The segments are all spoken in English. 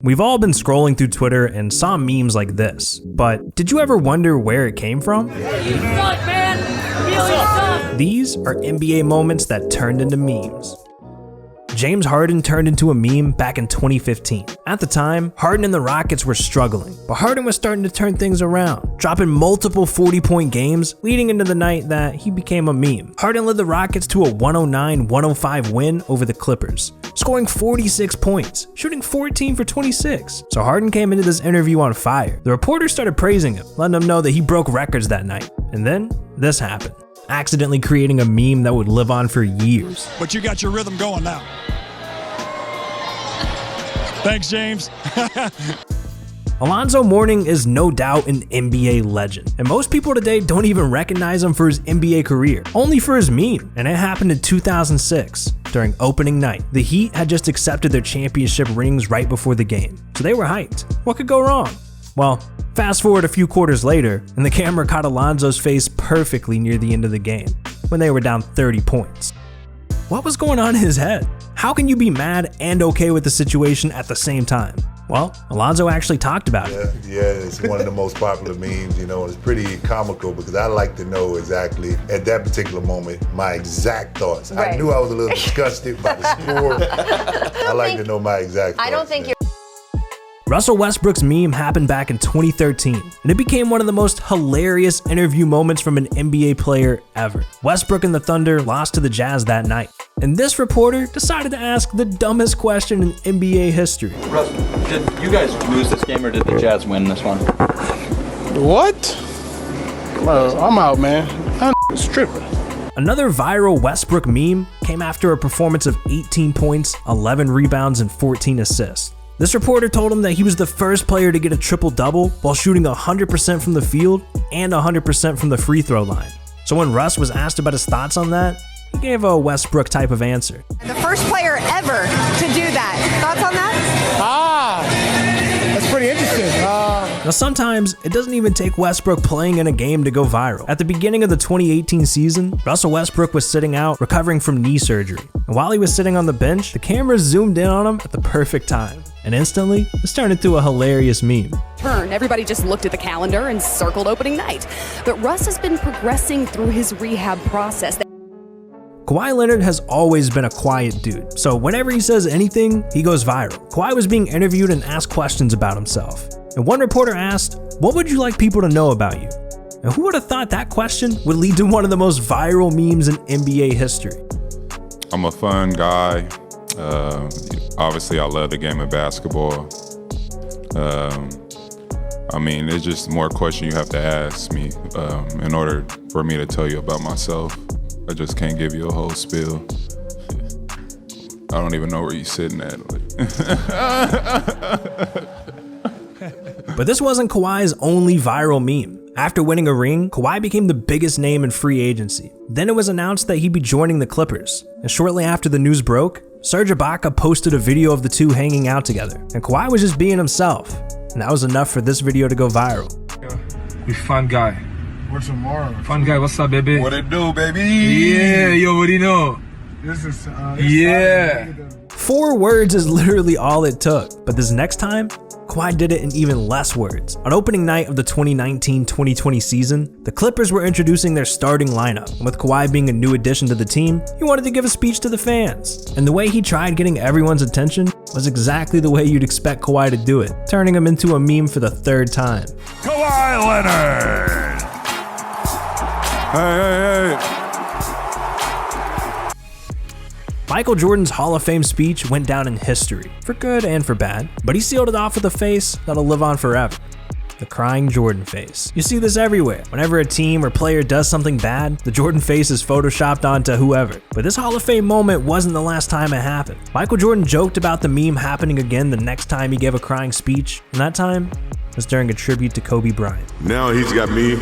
We've all been scrolling through Twitter and saw memes like this, but did you ever wonder where it came from? You suck, man! You really suck! These are NBA moments that turned into memes. James Harden turned into a meme back in 2015. At the time, Harden and the Rockets were struggling, but Harden was starting to turn things around, dropping multiple 40-point games, leading into the night that he became a meme. Harden led the Rockets to a 109-105 win over the Clippers, scoring 46 points, shooting 14 for 26. So Harden came into this interview on fire. The reporter started praising him, letting him know that he broke records that night. And then this happened, accidentally creating a meme that would live on for years. But you got your rhythm going now. Thanks, James. Alonzo Mourning is no doubt an NBA legend, and most people today don't even recognize him for his NBA career, only for his meme. And it happened in 2006 during opening night. The Heat had just accepted their championship rings right before the game, so they were hyped. What could go wrong? Well, fast forward a few quarters later, and the camera caught Alonzo's face perfectly near the end of the game, when they were down 30 points. What was going on in his head? How can you be mad and okay with the situation at the same time? Well, Alonzo actually talked about it. Yeah, it's one of the most popular memes, it's pretty comical because I like to know exactly, at that particular moment, my exact thoughts. Right. I knew I was a little disgusted by the score. I like to know my exact thoughts. I don't think you're... Russell Westbrook's meme happened back in 2013, and it became one of the most hilarious interview moments from an NBA player ever. Westbrook and the Thunder lost to the Jazz that night, and this reporter decided to ask the dumbest question in NBA history. Russ, did you guys lose this game or did the Jazz win this one? What? Well, I'm out, man. I'm stripping. Another viral Westbrook meme came after a performance of 18 points, 11 rebounds, and 14 assists. This reporter told him that he was the first player to get a triple-double while shooting 100% from the field and 100% from the free throw line. So when Russ was asked about his thoughts on that, he gave a Westbrook type of answer. The first player ever to do that. Thoughts on that? That's pretty interesting. Now sometimes it doesn't even take Westbrook playing in a game to go viral. At the beginning of the 2018 season, Russell Westbrook was sitting out recovering from knee surgery. And while he was sitting on the bench, the camera zoomed in on him at the perfect time. And instantly, this turned into a hilarious meme. Everybody just looked at the calendar and circled opening night. But Russ has been progressing through his rehab process. Kawhi Leonard has always been a quiet dude, so whenever he says anything, he goes viral. Kawhi was being interviewed and asked questions about himself. And one reporter asked, "What would you like people to know about you?" And who would have thought that question would lead to one of the most viral memes in NBA history? I'm a fun guy. Obviously, I love the game of basketball. It's just more questions you have to ask me in order for me to tell you about myself. I just can't give you a whole spiel. I don't even know where you're sitting at. But this wasn't Kawhi's only viral meme. After winning a ring, Kawhi became the biggest name in free agency. Then it was announced that he'd be joining the Clippers. And shortly after the news broke, Serge Ibaka posted a video of the two hanging out together. And Kawhi was just being himself. And that was enough for this video to go viral. You fun guy. What's tomorrow? Fun guy, what's up, baby? What it do, baby? Yeah, you already know. This is... yeah. 4 words is literally all it took. But this next time, Kawhi did it in even less words. On opening night of the 2019-2020 season, the Clippers were introducing their starting lineup. And with Kawhi being a new addition to the team, he wanted to give a speech to the fans. And the way he tried getting everyone's attention was exactly the way you'd expect Kawhi to do it, turning him into a meme for the 3rd time. Kawhi Leonard! Hey. Michael Jordan's Hall of Fame speech went down in history, for good and for bad, but he sealed it off with a face that'll live on forever. The crying Jordan face. You see this everywhere. Whenever a team or player does something bad, the Jordan face is photoshopped onto whoever. But this Hall of Fame moment wasn't the last time it happened. Michael Jordan joked about the meme happening again the next time he gave a crying speech, and that time was during a tribute to Kobe Bryant. Now he's got me.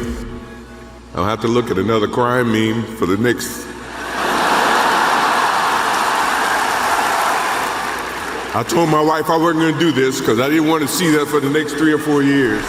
I'll have to look at another crime meme for the next... I told my wife I wasn't gonna do this because I didn't want to see that for the next 3 or 4 years.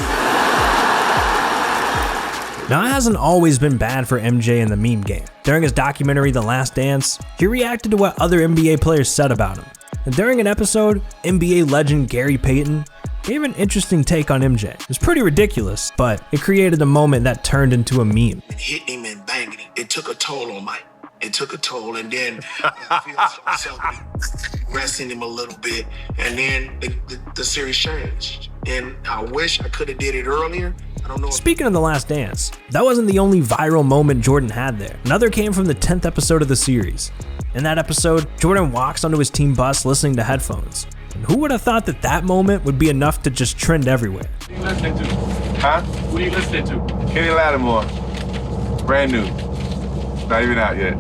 Now, it hasn't always been bad for MJ in the meme game. During his documentary, The Last Dance, he reacted to what other NBA players said about him. And during an episode, NBA legend Gary Payton gave an interesting take on MJ. It was pretty ridiculous, but it created a moment that turned into a meme. Hitting him and banging him. It took a toll on Mike. It took a toll, and then I feel myself resting him a little bit, and then the series changed. And I wish I could have did it earlier. I don't know. Speaking of The Last Dance, that wasn't the only viral moment Jordan had there. Another came from the 10th episode of the series. In that episode, Jordan walks onto his team bus listening to headphones. And who would have thought that that moment would be enough to just trend everywhere? What are you listening to? Huh? What are you listening to? Kenny Lattimore. Brand new. Not even out yet.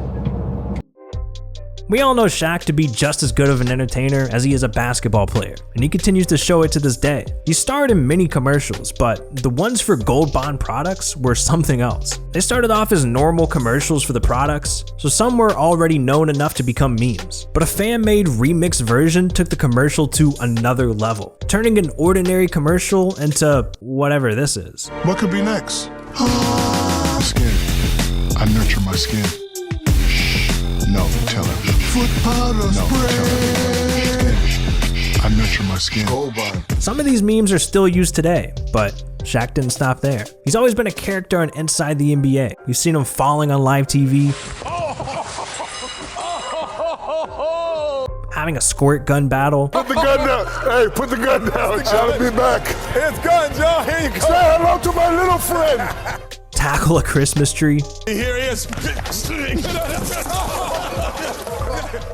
We all know Shaq to be just as good of an entertainer as he is a basketball player, and he continues to show it to this day. He starred in many commercials, but the ones for Gold Bond products were something else. They started off as normal commercials for the products, so some were already known enough to become memes. But a fan-made remix version took the commercial to another level, turning an ordinary commercial into whatever this is. What could be next? Skin. I nurture my skin. No, tell her. Foot powder spray. I nurture my skin. Some of these memes are still used today, but Shaq didn't stop there. He's always been a character on Inside the NBA. You've seen him falling on live TV, having a squirt gun battle. Put the gun down. Hey, put the gun down. Shout me back. It's guns, y'all. Here you go. Say hello to my little friend. Tackle a Christmas tree. Here he is.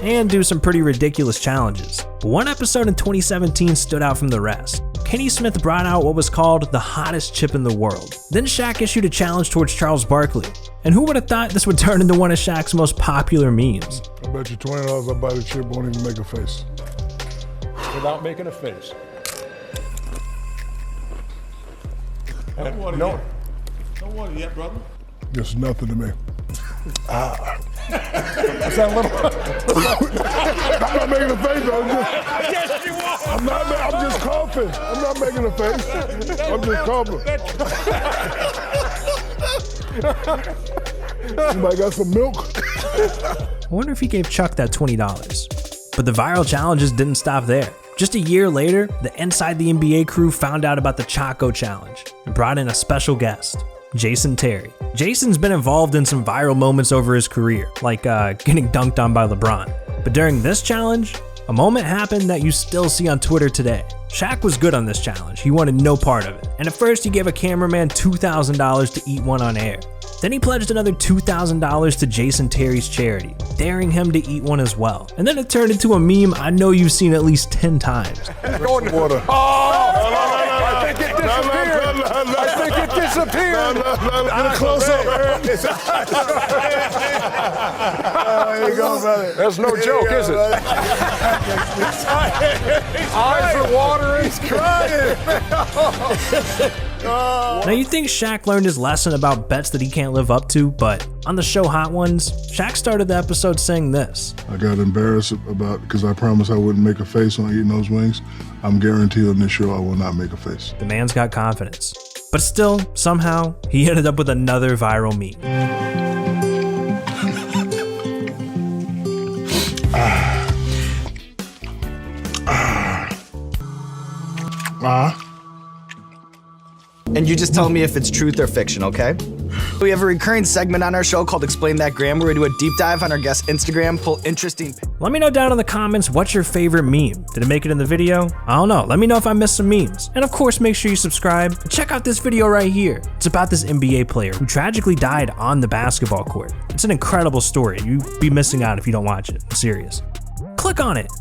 And do some pretty ridiculous challenges. But one episode in 2017 stood out from the rest. Kenny Smith brought out what was called the hottest chip in the world. Then Shaq issued a challenge towards Charles Barkley. And who would have thought this would turn into one of Shaq's most popular memes? I bet you $20 I'll buy the chip, won't even make a face. Without making a face. No. Don't worry yet, brother. It's nothing to me. Is that a little? I'm not making a face, though. Yes, you are. I'm just coughing. I'm not making a face. I'm just coughing. Anybody got some milk? I wonder if he gave Chuck that $20. But the viral challenges didn't stop there. Just a year later, the Inside the NBA crew found out about the Choco Challenge and brought in a special guest, Jason Terry. Jason's been involved in some viral moments over his career, like getting dunked on by LeBron. But during this challenge, a moment happened that you still see on Twitter today. Shaq was good on this challenge. He wanted no part of it. And at first he gave a cameraman $2,000 to eat one on air. Then he pledged another $2,000 to Jason Terry's charity, daring him to eat one as well. And then it turned into a meme I know you've seen at least 10 times. Water. I think it disappeared. I think it disappeared. Get a close up. There you go, brother. That's no joke, is it? Eyes are watering. He's crying. Now you think Shaq learned his lesson about bets that he can't live up to, but on the show Hot Ones, Shaq started the episode saying this. I got embarrassed because I promised I wouldn't make a face on eating those wings. I'm guaranteed on this show I will not make a face. The man's got confidence. But still, somehow, he ended up with another viral meme. And you just tell me if it's truth or fiction, okay? We have a recurring segment on our show called Explain That Gram, where we do a deep dive on our guest's Instagram, pull interesting... Let me know down in the comments what's your favorite meme. Did it make it in the video? I don't know. Let me know if I missed some memes. And of course, make sure you subscribe. And check out this video right here. It's about this NBA player who tragically died on the basketball court. It's an incredible story. You'd be missing out if you don't watch it. I'm serious. Click on it.